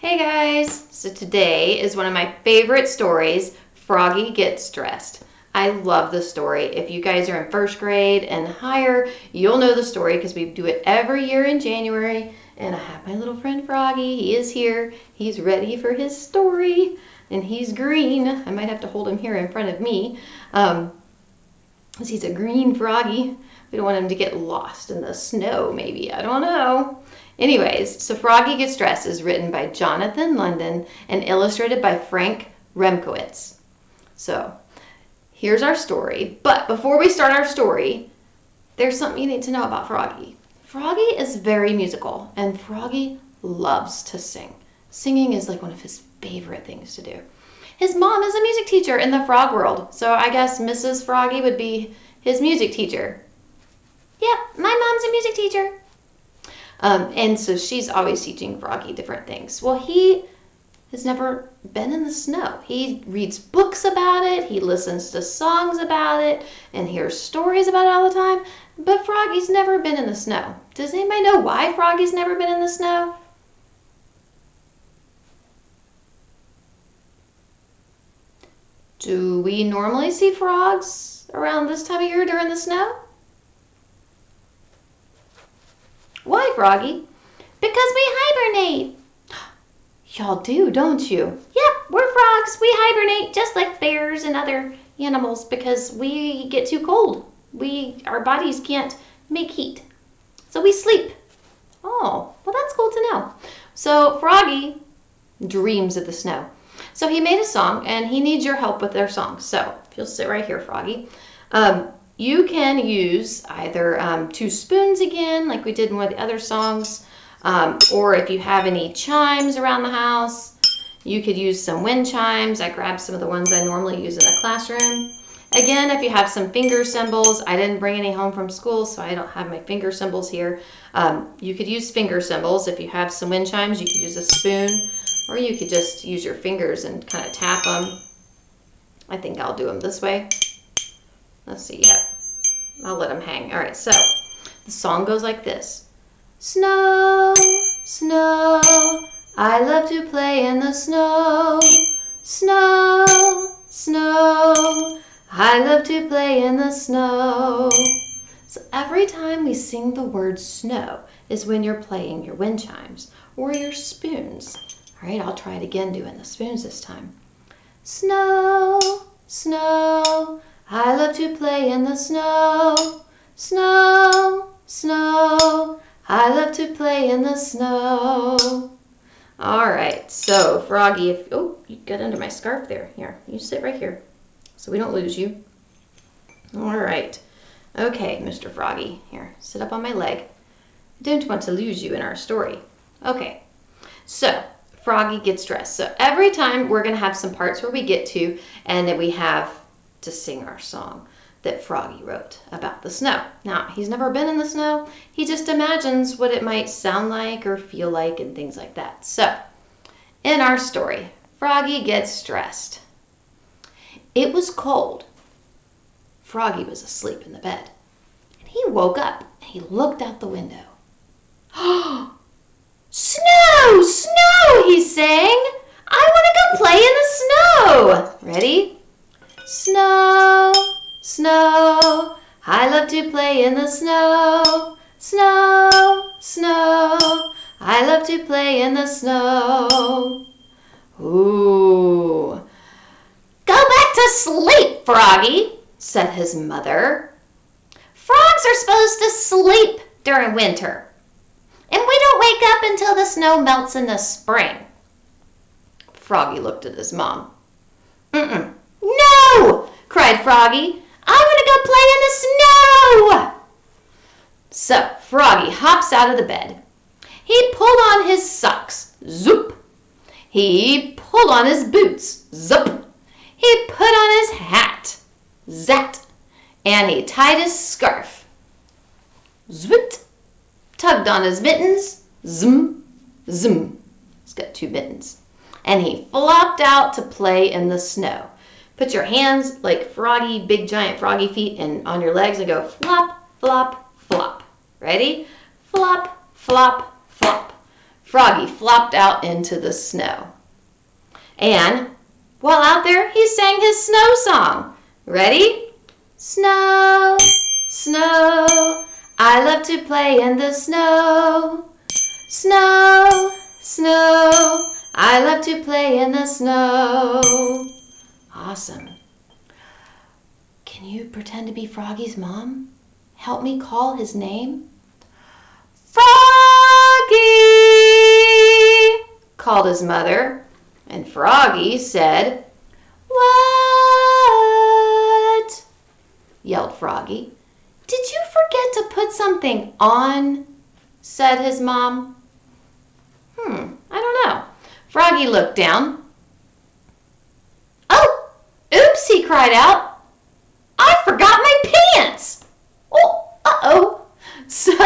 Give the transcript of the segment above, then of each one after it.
Hey guys! So today is one of my favorite stories, Froggy Gets Dressed. I love this story. If you guys are in first grade and higher, you'll know the story because we do it every year in January. And I have my little friend Froggy. He is here. He's ready for his story. And he's green. I might have to hold him here in front of me because he's a green froggy. We don't want him to get lost in the snow, maybe. I don't know. Anyways, so Froggy Gets Dressed is written by Jonathan London and illustrated by Frank Remkowitz. So, here's our story. But before we start our story, there's something you need to know about Froggy. Froggy is very musical, and Froggy loves to sing. Singing is like one of his favorite things to do. His mom is a music teacher in the frog world, so I guess Mrs. Froggy would be his music teacher. Yep, my mom's a music teacher. And so she's always teaching Froggy different things. Well, he has never been in the snow. He reads books about it, he listens to songs about it, and hears stories about it all the time, but Froggy's never been in the snow. Does anybody know why Froggy's never been in the snow? Do we normally see frogs around this time of year during the snow? Why, Froggy? Because we hibernate. Y'all do, don't you? Yep, we're frogs. We hibernate just like bears and other animals because we get too cold. Our bodies can't make heat. So we sleep. Oh, well that's cool to know. So Froggy dreams of the snow. So he made a song and he needs your help with their song. So if you'll sit right here, Froggy. You can use either 2 spoons again, like we did in one of the other songs, or if you have any chimes around the house, you could use some wind chimes. I grabbed some of the ones I normally use in the classroom. Again, if you have some finger cymbals, I didn't bring any home from school, so I don't have my finger cymbals here. You could use finger cymbals. If you have some wind chimes, you could use a spoon, or you could just use your fingers and kind of tap them. I think I'll do them this way. Let's see, yep. I'll let them hang. All right, so the song goes like this. Snow, snow, I love to play in the snow. Snow, snow, I love to play in the snow. So every time we sing the word snow is when you're playing your wind chimes or your spoons. All right, I'll try it again doing the spoons this time. Snow, snow, I love to play in the snow. Snow, snow, I love to play in the snow. All right, so Froggy, you got under my scarf there. Here, you sit right here so we don't lose you. All right. Okay, Mr. Froggy, here, sit up on my leg. I don't want to lose you in our story. Okay, so Froggy Gets Dressed. So every time we're going to have some parts where we get to, and then we have to sing our song that Froggy wrote about the snow. Now, he's never been in the snow. He just imagines what it might sound like or feel like and things like that. So, in our story, Froggy Gets Dressed. It was cold. Froggy was asleep in the bed. And he woke up and he looked out the window. Snow! Snow! He sang. I want to go play in the snow. Ready? Snow, snow, I love to play in the snow. Snow, snow, I love to play in the snow. Ooh. Go back to sleep, Froggy, said his mother. Frogs are supposed to sleep during winter, and we don't wake up until the snow melts in the spring. Froggy looked at his mom. No! Cried Froggy. I want to go play in the snow! So Froggy hops out of the bed. He pulled on his socks. Zoop! He pulled on his boots. Zup! He put on his hat. Zat! And he tied his scarf. Zwit! Tugged on his mittens. Zum! Zum! He's got 2 mittens. And he flopped out to play in the snow. Put your hands like Froggy, big giant froggy feet and on your legs and go flop, flop, flop. Ready? Flop, flop, flop. Froggy flopped out into the snow. And while out there, he sang his snow song. Ready? Snow, snow, I love to play in the snow. Snow, snow, I love to play in the snow. Awesome. Can you pretend to be Froggy's mom? Help me call his name. Froggy, called his mother, and Froggy said, What? Yelled Froggy. Did you forget to put something on? Said his mom. I don't know. Froggy looked down. Oh, oops, he cried out. I forgot my pants. Oh, uh-oh. So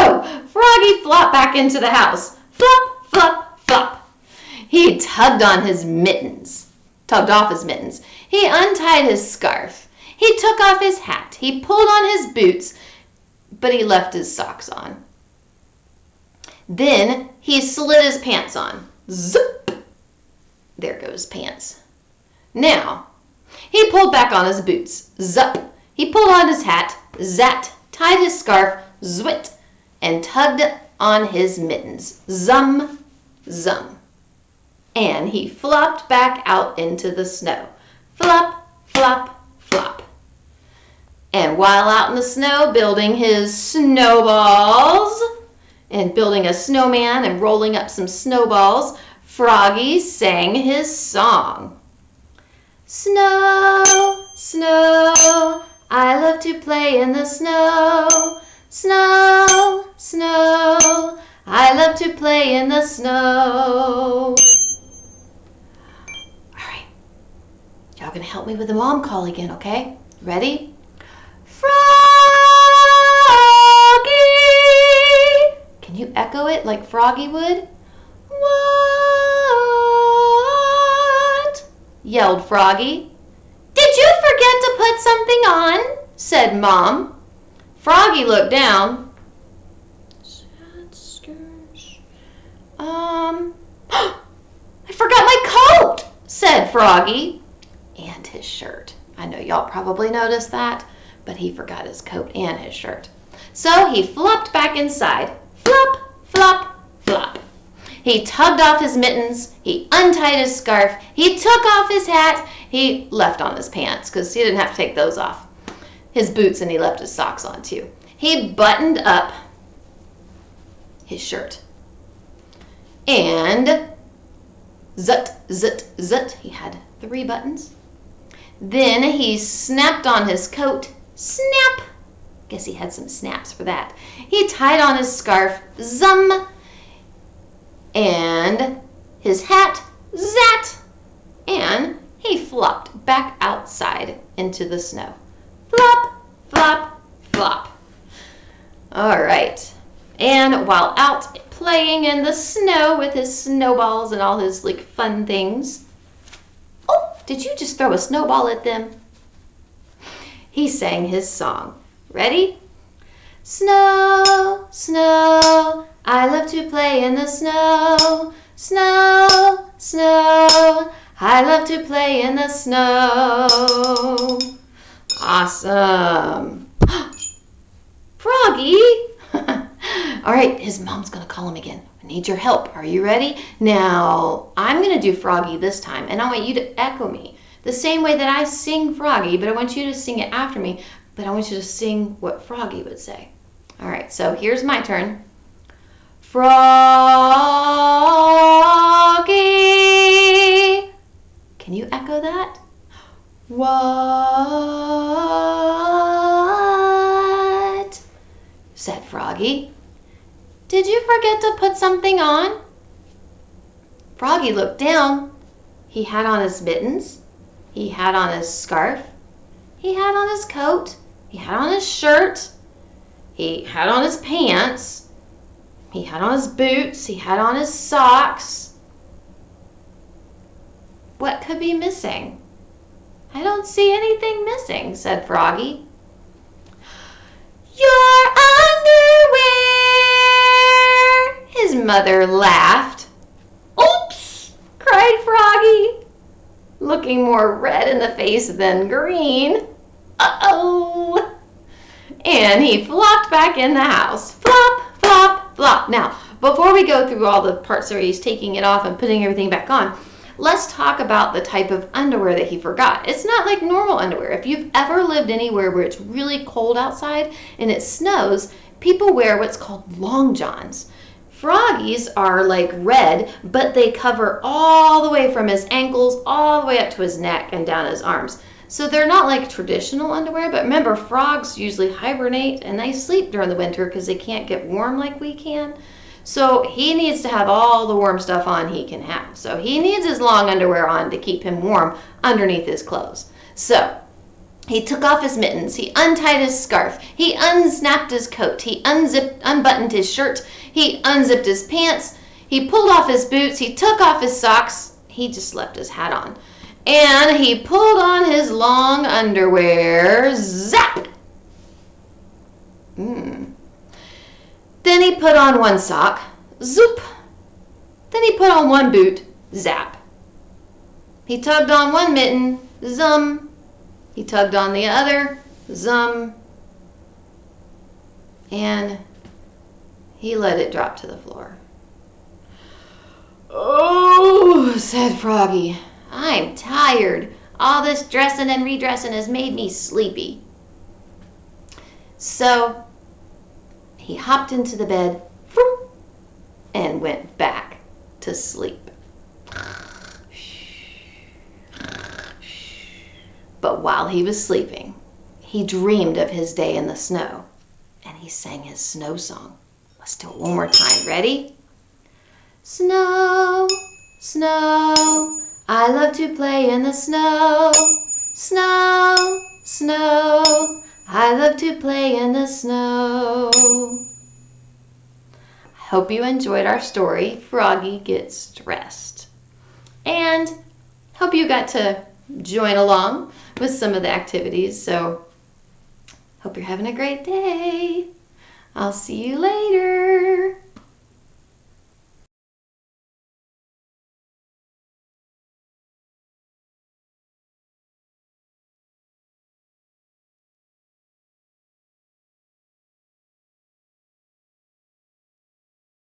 Froggy flopped back into the house. Flop, flop, flop. He tugged off his mittens. He untied his scarf. He took off his hat. He pulled on his boots, but he left his socks on. Then he slid his pants on. Zip! There goes pants. Now, he pulled back on his boots. Zup! He pulled on his hat. Zat! Tied his scarf. Zwit! And tugged on his mittens. Zum! Zum! And he flopped back out into the snow. Flop! Flop! Flop! And while out in the snow building his snowballs, and building a snowman and rolling up some snowballs, Froggy sang his song. Snow, snow, I love to play in the snow. Snow, snow, I love to play in the snow. All right, y'all gonna help me with the mom call again, okay? Ready? Froggy! Can you echo it like Froggy would? What? Yelled Froggy. Did you forget to put something on? Said Mom. Froggy looked down. I forgot my coat, said Froggy. And his shirt. I know y'all probably noticed that, but he forgot his coat and his shirt. So he flopped back inside. Flop, flop, flop. He tugged off his mittens. He untied his scarf. He took off his hat. He left on his pants because he didn't have to take those off. His boots, and he left his socks on too. He buttoned up his shirt. And zut, zut, zut. He had 3 buttons. Then he snapped on his coat. Snap. Guess he had some snaps for that. He tied on his scarf. Zum. And his hat. Zat. And he flopped back outside into the snow. Flop, flop, flop. All right. And while out playing in the snow with his snowballs and all his like fun things. Oh, did you just throw a snowball at them? He sang his song. Ready? Snow, snow, I love to play in the snow. Snow, snow, I love to play in the snow. Awesome. Froggy. All right, his mom's going to call him again. I need your help. Are you ready? Now, I'm going to do Froggy this time, and I want you to echo me. The same way that I sing Froggy, but I want you to sing it after me, but I want you to sing what Froggy would say. All right, so here's my turn. Froggy. Can you echo that? What? Said Froggy. Did you forget to put something on? Froggy looked down. He had on his mittens. He had on his scarf. He had on his coat. He had on his shirt. He had on his pants. He had on his boots. He had on his socks. What could be missing? I don't see anything missing, said Froggy. Your underwear, his mother laughed. looking more red in the face than green. Uh-oh. And he flopped back in the house. Flop, flop, flop. Now, before we go through all the parts where he's taking it off and putting everything back on, let's talk about the type of underwear that he forgot. It's not like normal underwear. If you've ever lived anywhere where it's really cold outside and it snows, people wear what's called long johns. Froggy's are like red, but they cover all the way from his ankles all the way up to his neck and down his arms. So they're not like traditional underwear, but remember, frogs usually hibernate and they sleep during the winter because they can't get warm like we can. So he needs to have all the warm stuff on he can have. So he needs his long underwear on to keep him warm underneath his clothes. So he took off his mittens, he untied his scarf, he unsnapped his coat, he unbuttoned his shirt, he unzipped his pants, he pulled off his boots, he took off his socks, he just left his hat on. And he pulled on his long underwear, zap! Then he put on one sock, zoop! Then he put on one boot, zap! He tugged on one mitten, zum! He tugged on the other, zum! And he let it drop to the floor. "Oh," said Froggy, "I'm tired. All this dressing and redressing has made me sleepy." So he hopped into the bed and went back to sleep. But while he was sleeping, he dreamed of his day in the snow, and he sang his snow song. Let's do it one more time. Ready? Snow, snow, I love to play in the snow. Snow, snow, I love to play in the snow. I hope you enjoyed our story, Froggy Gets Dressed. And hope you got to join along with some of the activities. So hope you're having a great day. I'll see you later.